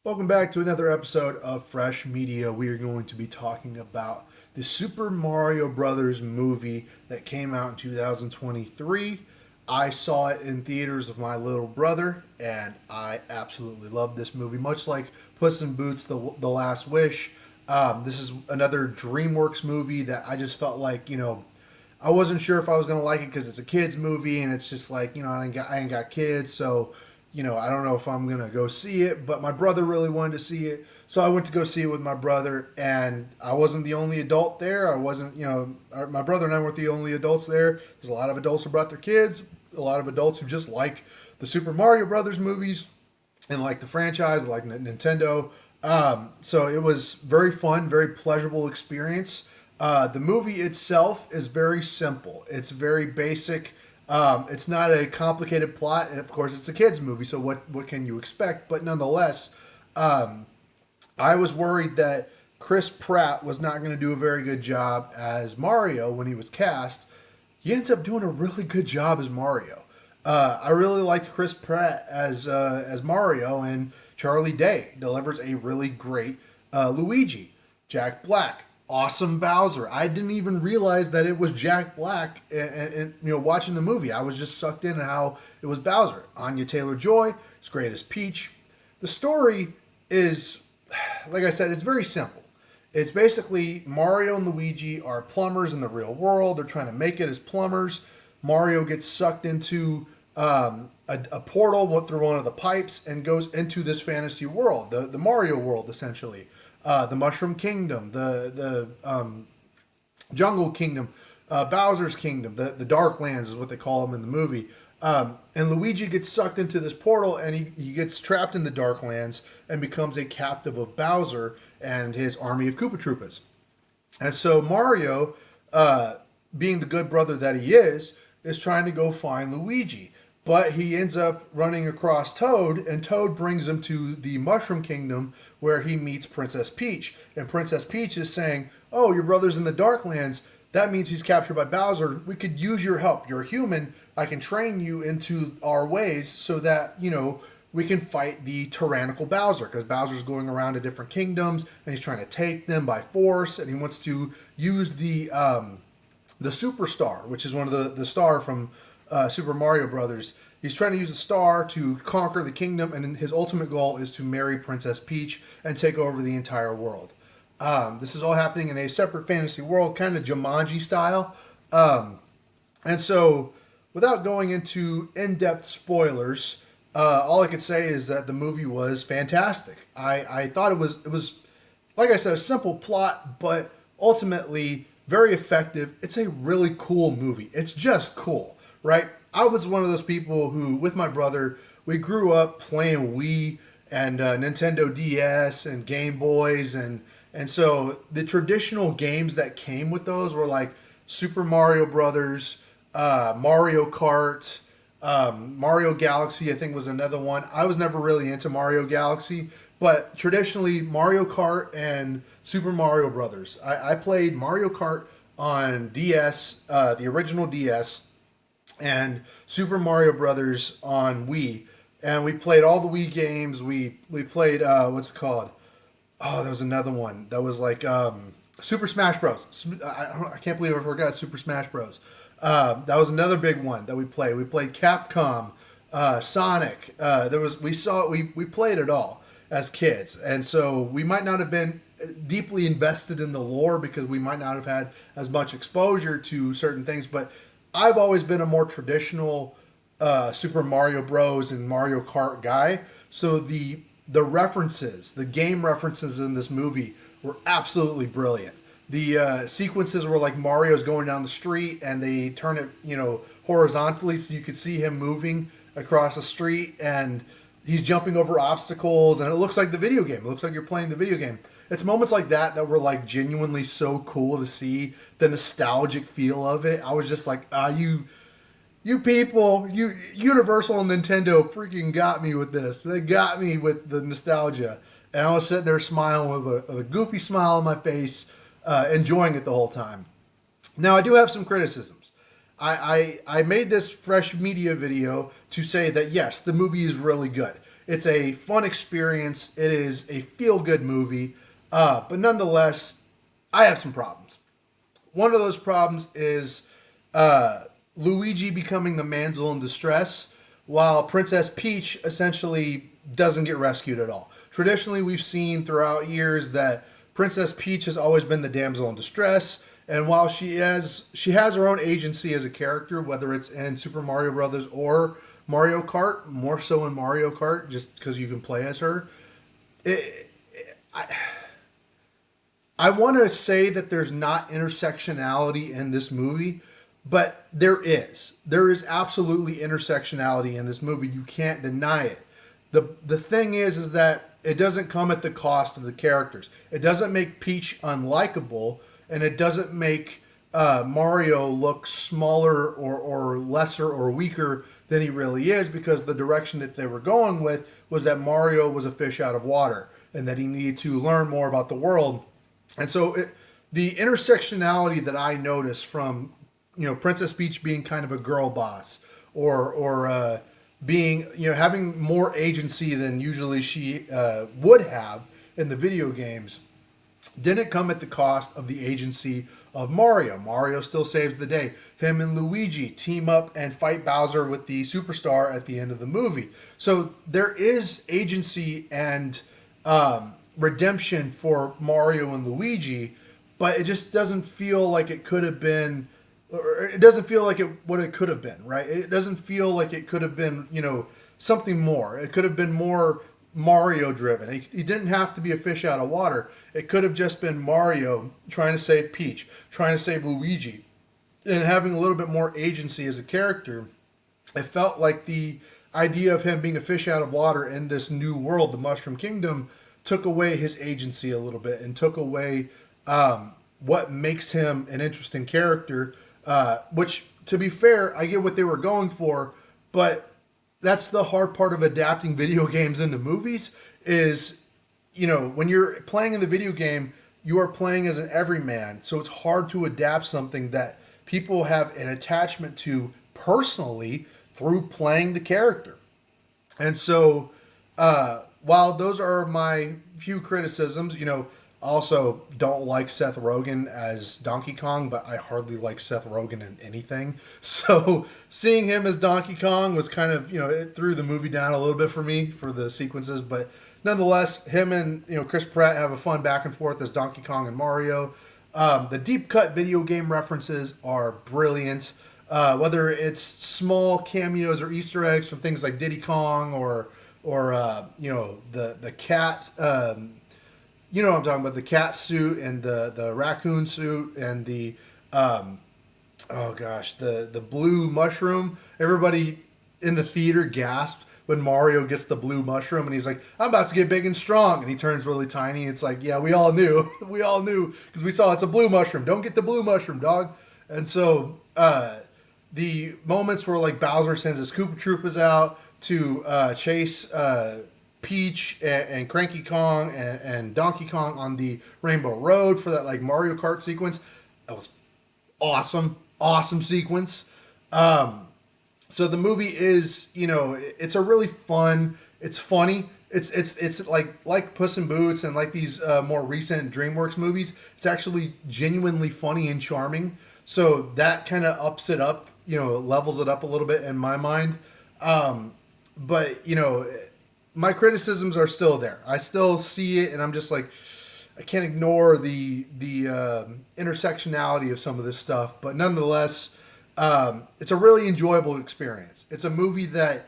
Welcome back to another episode of Fresh Media. We are going to be talking about the Super Mario Brothers movie that came out in 2023. I saw it in theaters with my little brother, and I absolutely loved this movie. Much like Puss in Boots: The Last Wish, this is another DreamWorks movie that I just felt like I wasn't sure if I was gonna like it because it's a kids movie, and it's just like I ain't got kids, so I don't know if I'm gonna go see it. But my brother really wanted to see it, so I went to go see it with my brother, and I wasn't the only adult there. I wasn't, my brother and I weren't the only adults there. There's a lot of adults who brought their kids, a lot of adults who just like the Super Mario Brothers movies and like the franchise, like Nintendo. So it was very fun, very pleasurable experience. The movie itself is very simple. It's very basic. It's not a complicated plot. Of course, it's a kids movie, so what can you expect? But nonetheless, I was worried that Chris Pratt was not going to do a very good job as Mario when he was cast. He ends up doing a really good job as Mario. I really liked Chris Pratt as Mario, and Charlie Day delivers a really great Luigi. Jack Black, awesome Bowser. I didn't even realize that it was Jack Black, and watching the movie, I was just sucked in how it was Bowser. Anya Taylor Joy is great as Peach. The story is, like I said, it's very simple. It's basically Mario and Luigi are plumbers in the real world. They're trying to make it as plumbers. Mario gets sucked into a portal went through one of the pipes and goes into this fantasy world, the Mario world, essentially. The Mushroom Kingdom, the Jungle Kingdom, Bowser's Kingdom, the Dark Lands is what they call them in the movie. And Luigi gets sucked into this portal, and he gets trapped in the Dark Lands and becomes a captive of Bowser and his army of Koopa Troopas. And so Mario, being the good brother that he is trying to go find Luigi. But he ends up running across Toad, and Toad brings him to the Mushroom Kingdom where he meets Princess Peach. And Princess Peach is saying, "Oh, your brother's in the Darklands. That means he's captured by Bowser. We could use your help. You're a human. I can train you into our ways so that, we can fight the tyrannical Bowser." Because Bowser's going around to different kingdoms, and he's trying to take them by force, and he wants to use the Superstar, which is one of the star from Super Mario Brothers. He's trying to use the star to conquer the kingdom, and his ultimate goal is to marry Princess Peach and take over the entire world. This is all happening in a separate fantasy world, kind of Jumanji style. And so, without going into in-depth spoilers, all I could say is that the movie was fantastic. I thought it was, like I said, a simple plot, but ultimately very effective. It's a really cool movie. It's just cool, right? I was one of those people who, with my brother, we grew up playing Wii and Nintendo DS and Game Boys, and so the traditional games that came with those were like Super Mario Brothers, Mario Kart, Mario Galaxy, I think was another one. I was never really into Mario Galaxy, but traditionally Mario Kart and Super Mario Brothers. I played Mario Kart on DS, the original DS, and Super Mario Brothers on Wii, and we played all the Wii games. We played what's it called? Oh, there was another one that was like Super Smash Bros. I can't believe I forgot Super Smash Bros. That was another big one that we played. We played Capcom, Sonic. We played it all as kids, and so we might not have been deeply invested in the lore because we might not have had as much exposure to certain things, but I've always been a more traditional Super Mario Bros. And Mario Kart guy. So the references, the game references in this movie were absolutely brilliant. The sequences were like Mario's going down the street and they turn it, horizontally so you could see him moving across the street, and he's jumping over obstacles, and it looks like the video game. It looks like you're playing the video game. It's moments like that were like genuinely so cool to see the nostalgic feel of it. I was just like, you people, Universal and Nintendo freaking got me with this. They got me with the nostalgia. And I was sitting there smiling with a goofy smile on my face, enjoying it the whole time. Now, I do have some criticisms. I made this fresh media video to say that, yes, the movie is really good. It's a fun experience. It is a feel good movie. But nonetheless, I have some problems. One of those problems is Luigi becoming the damsel in distress, while Princess Peach essentially doesn't get rescued at all. Traditionally, we've seen throughout years that Princess Peach has always been the damsel in distress, and while she has her own agency as a character, whether it's in Super Mario Brothers or Mario Kart, more so in Mario Kart, just because you can play as her. It, I want to say that there's not intersectionality in this movie, but there is. There is absolutely intersectionality in this movie. You can't deny it. The thing is that it doesn't come at the cost of the characters. It doesn't make Peach unlikable, and it doesn't make Mario look smaller or lesser or weaker than he really is, because the direction that they were going with was that Mario was a fish out of water and that he needed to learn more about the world. And so the intersectionality that I noticed from, Princess Peach being kind of a girl boss, or being, having more agency than usually she would have in the video games, didn't come at the cost of the agency of Mario. Mario still saves the day. Him and Luigi team up and fight Bowser with the superstar at the end of the movie. So there is agency and redemption for Mario and Luigi, but it just doesn't feel like it could have been, or it doesn't feel like what it could have been, right? It doesn't feel like it could have been, something more. It could have been more Mario driven. He didn't have to be a fish out of water. It could have just been Mario trying to save Peach, trying to save Luigi, and having a little bit more agency as a character. It felt like the idea of him being a fish out of water in this new world, the Mushroom Kingdom, took away his agency a little bit and took away what makes him an interesting character. Which, to be fair, I get what they were going for, but that's the hard part of adapting video games into movies is, when you're playing in the video game, you are playing as an everyman. So it's hard to adapt something that people have an attachment to personally through playing the character. And so, while those are my few criticisms, I also don't like Seth Rogen as Donkey Kong, but I hardly like Seth Rogen in anything. So seeing him as Donkey Kong was kind of, it threw the movie down a little bit for me for the sequences. But nonetheless, him and, Chris Pratt have a fun back and forth as Donkey Kong and Mario. The deep cut video game references are brilliant. Whether it's small cameos or Easter eggs from things like Diddy Kong or the cat. You know what I'm talking about, the cat suit and the raccoon suit and the the blue mushroom. Everybody in the theater gasped when Mario gets the blue mushroom and he's like, I'm about to get big and strong, and he turns really tiny. It's like, yeah, we all knew. We all knew because we saw it's a blue mushroom. Don't get the blue mushroom, dog. And so the moments where like Bowser sends his Koopa Troopas out to chase Peach and Cranky Kong and Donkey Kong on the Rainbow Road for that like Mario Kart sequence. That was awesome sequence. So the movie is, it's a really fun. It's funny. It's like Puss in Boots and like these more recent DreamWorks movies. It's actually genuinely funny and charming. So that kind of ups it up, levels it up a little bit in my mind. But my criticisms are still there. I still see it, and I'm just like, I can't ignore the intersectionality of some of this stuff. But nonetheless, it's a really enjoyable experience. It's a movie that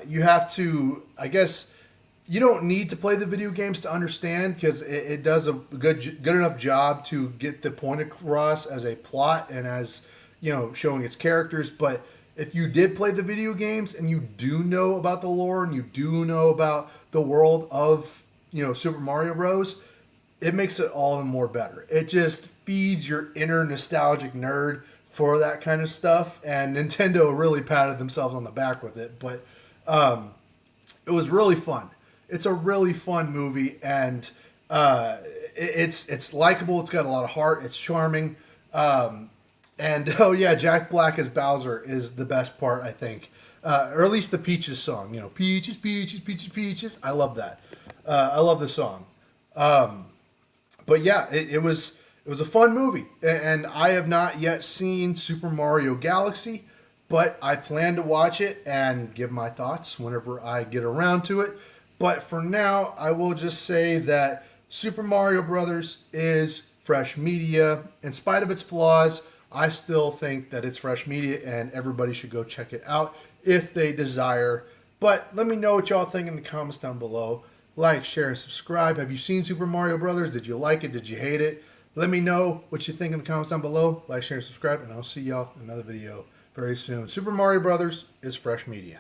you have to, I guess, you don't need to play the video games to understand, because it does a good enough job to get the point across as a plot and as showing its characters. But if you did play the video games and you do know about the lore and you do know about the world of Super Mario Bros., it makes it all the more better. It just feeds your inner nostalgic nerd for that kind of stuff, and Nintendo really patted themselves on the back with it. But it was really fun. It's a really fun movie, and it's likable. It's got a lot of heart. It's charming. And oh yeah, Jack Black as Bowser is the best part, I think. or at least the Peaches song. You know, Peaches, Peaches, Peaches, Peaches. I love that. I love the song. But yeah, it was a fun movie, and I have not yet seen Super Mario Galaxy, but I plan to watch it and give my thoughts whenever I get around to it. But for now, I will just say that Super Mario Brothers is fresh media. In spite of its flaws, I still think that it's fresh media, and everybody should go check it out if they desire. But let me know what y'all think in the comments down below. Like, share, and subscribe. Have you seen Super Mario Brothers? Did you like it? Did you hate it? Let me know what you think in the comments down below. Like, share, and subscribe, and I'll see y'all in another video very soon. Super Mario Brothers is fresh media.